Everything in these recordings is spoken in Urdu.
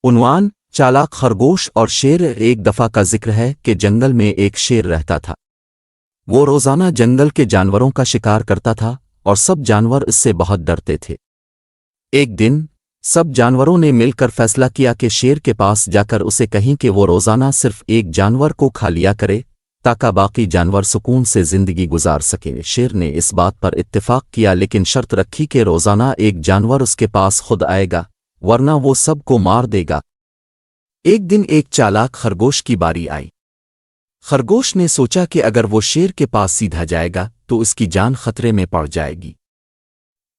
عنوان: چالاک خرگوش اور شیر۔ ایک دفعہ کا ذکر ہے کہ جنگل میں ایک شیر رہتا تھا۔ وہ روزانہ جنگل کے جانوروں کا شکار کرتا تھا اور سب جانور اس سے بہت ڈرتے تھے۔ ایک دن سب جانوروں نے مل کر فیصلہ کیا کہ شیر کے پاس جا کر اسے کہیں کہ وہ روزانہ صرف ایک جانور کو کھا لیا کرے تاکہ باقی جانور سکون سے زندگی گزار سکیں۔ شیر نے اس بات پر اتفاق کیا، لیکن شرط رکھی کہ روزانہ ایک جانور اس کے پاس خود آئے گا، ورنہ وہ سب کو مار دے گا۔ ایک دن ایک چالاک خرگوش کی باری آئی۔ خرگوش نے سوچا کہ اگر وہ شیر کے پاس سیدھا جائے گا تو اس کی جان خطرے میں پڑ جائے گی۔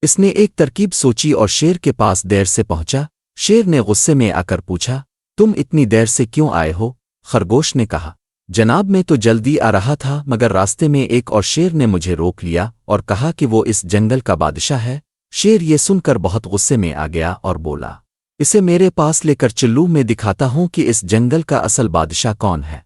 اس نے ایک ترکیب سوچی اور شیر کے پاس دیر سے پہنچا۔ شیر نے غصے میں آ کر پوچھا، تم اتنی دیر سے کیوں آئے ہو؟ خرگوش نے کہا، جناب میں تو جلدی آ رہا تھا، مگر راستے میں ایک اور شیر نے مجھے روک لیا اور کہا کہ وہ اس جنگل کا بادشاہ ہے۔ شیر یہ سن کر بہت غصے میں آ گیا اور بولا، اسے میرے پاس لے کر چلو، میں دکھاتا ہوں کہ اس جنگل کا اصل بادشاہ کون ہے۔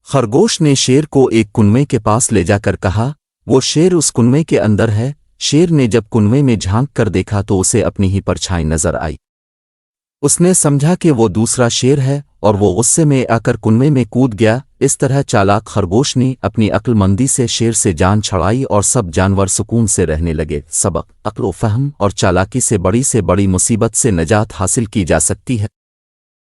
خرگوش نے شیر کو ایک کنویں کے پاس لے جا کر کہا، وہ شیر اس کنویں کے اندر ہے۔ شیر نے جب کنویں میں جھانک کر دیکھا تو اسے اپنی ہی پرچھائی نظر آئی۔ اس نے سمجھا کہ وہ دوسرا شیر ہے اور وہ غصے میں آ کر کنویں میں کود گیا۔ اس طرح چالاک خرگوش نے اپنی عقل مندی سے شیر سے جان چھڑائی اور سب جانور سکون سے رہنے لگے۔ سبق: عقل و فہم اور چالاکی سے بڑی مصیبت سے نجات حاصل کی جا سکتی ہے۔